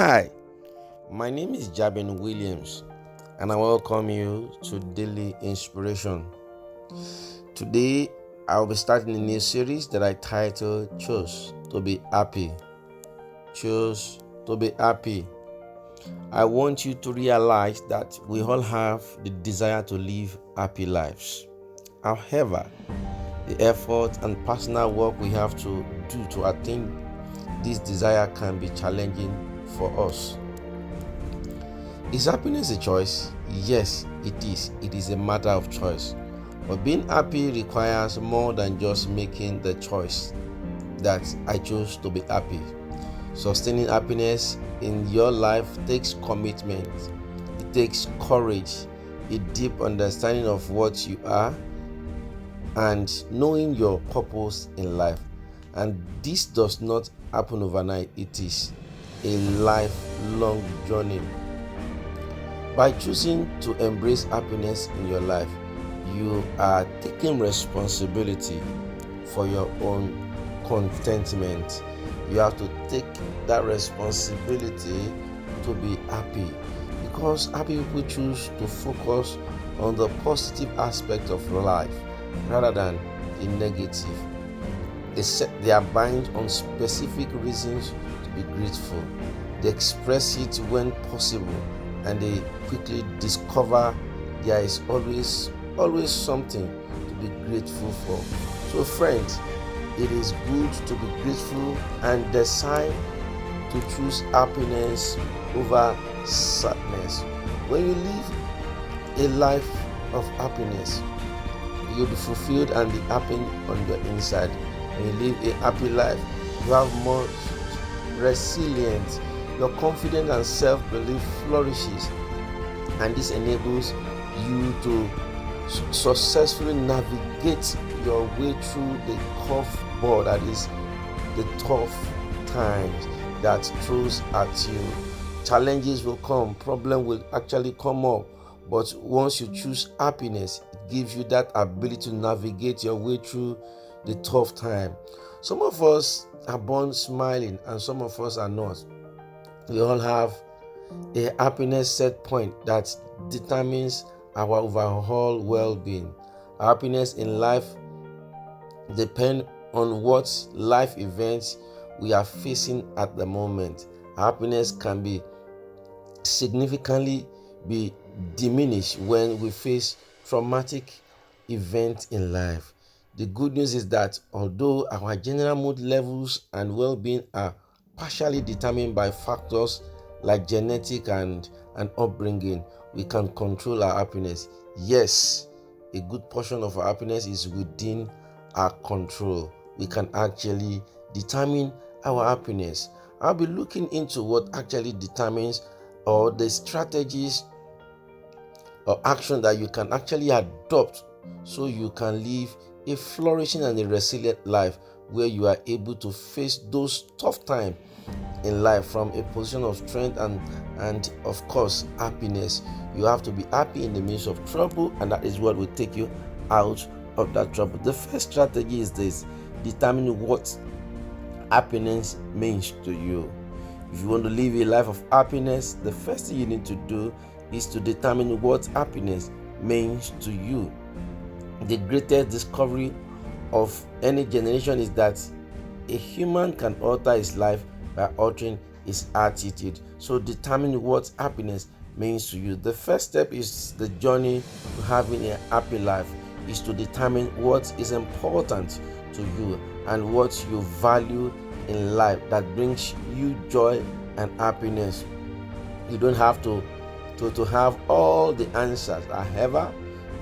Hi, my name is Jabin Williams, and I welcome you to Daily Inspiration. Today, I'll be starting a new series that I titled Choose to Be Happy. Choose to Be Happy. I want you to realize that we all have the desire to live happy lives. However, the effort and personal work we have to do to attain this desire can be challenging for us. Is happiness a choice? Yes, it is. It is a matter of choice. But being happy requires more than just making the choice that I choose to be happy. Sustaining happiness in your life takes commitment, it takes courage, a deep understanding of what you are, and knowing your purpose in life. And this does not happen overnight, it is a lifelong journey. By choosing to embrace happiness in your life, you are taking responsibility for your own contentment. You have to take that responsibility to be happy, because happy people choose to focus on the positive aspect of life rather than the negative. They set their mind on specific reasons to be grateful. They express it when possible, and they quickly discover there is always something to be grateful for. So friends, it is good to be grateful and decide to choose happiness over sadness. When you live a life of happiness, you'll be fulfilled and be happy on your inside. When you live a happy life, you have more resilience. Your confidence and self-belief flourishes, and this enables you to successfully navigate your way through the curveball, that is the tough times that throws at you. Challenges will come, problem will actually come up, but once you choose happiness, it gives you that ability to navigate your way through the tough time. Some of us are born smiling and some of us are not. We all have a happiness set point that determines our overall well-being. Our happiness in life depends on what life events we are facing at the moment. Our happiness can be significantly be diminished when we face traumatic events in life. The good news is that although our general mood levels and well-being are partially determined by factors like genetic and upbringing, we can control our happiness. Yes, a good portion of our happiness is within our control. We can actually determine our happiness. I'll be looking into what actually determines, or the strategies or action that you can actually adopt so you can live a flourishing and a resilient life where you are able to face those tough times in life from a position of strength and of course happiness. You have to be happy in the midst of trouble, and that is what will take you out of that trouble. The first strategy is this: determine what happiness means to you. If you want to live a life of happiness, the first thing you need to do is to determine what happiness means to you. The greatest discovery of any generation is that a human can alter his life by altering his attitude. So determine what happiness means to you. The first step is the journey to having a happy life is to determine what is important to you and what you value in life that brings you joy and happiness. You don't have to have all the answers. However,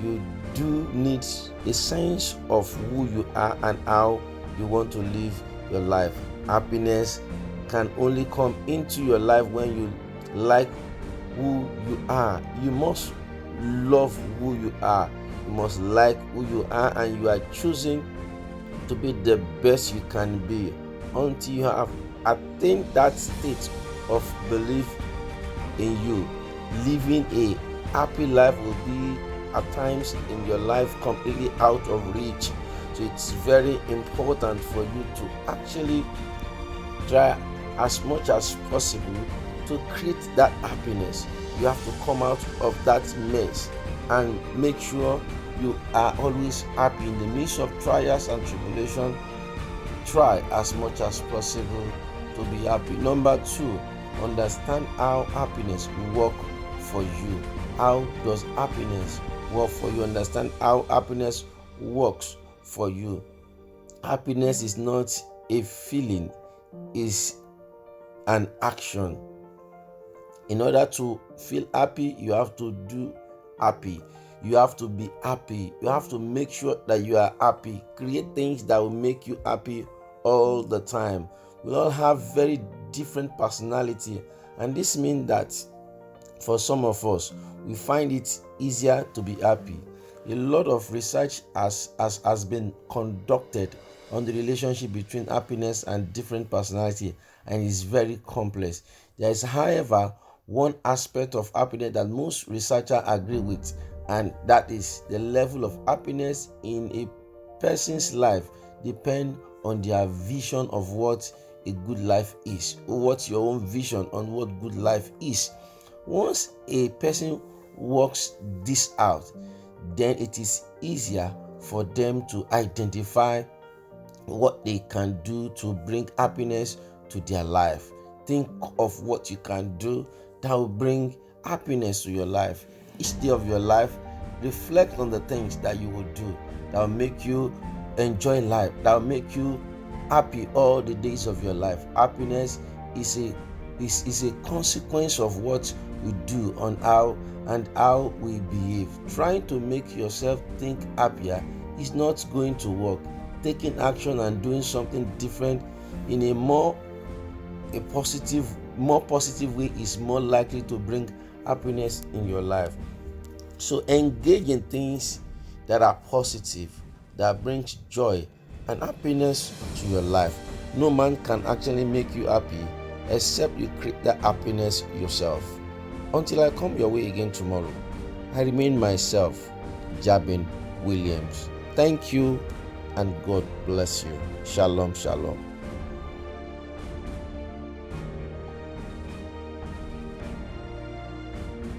you do need a sense of who you are and how you want to live your life. Happiness can only come into your life when you like who you are. You must love who you are. You must like who you are, and you are choosing to be the best you can be until you have attained that state of belief in you. Living a happy life will be at times in your life completely out of reach. So it's very important for you to actually try as much as possible to create that happiness, you have to come out of that mess and make sure you are always happy in the midst of trials and tribulation. Try as much as possible to be happy. Number 2, understand how happiness work for you. How does happiness work for you? Understand how happiness works for you. Happiness is not a feeling, it's an action. In order to feel happy, you have to do happy. You have to be happy. You have to make sure that you are happy. Create things that will make you happy all the time. We all have very different personality, and this means that for some of us, we find it easier to be happy. A lot of research has been conducted on the relationship between happiness and different personality, and it's very complex. There is, however, one aspect of happiness that most researchers agree with, and that is the level of happiness in a person's life depend on their vision of what a good life is, or what's your own vision on what good life is. Once a person works this out, then it is easier for them to identify what they can do to bring happiness to their life. Think of what you can do that will bring happiness to your life. Each day of your life, reflect on the things that you will do that will make you enjoy life, that will make you happy all the days of your life. Happiness is a consequence of what we do on how we behave. Trying to make yourself think happier is not going to work. Taking action and doing something different in a more positive way is more likely to bring happiness in your life. So engage in things that are positive, that brings joy and happiness to your life. No man can actually make you happy except you create that happiness yourself. Until I come your way again tomorrow, I remain myself, Jabin Williams. Thank you and God bless you. Shalom, shalom.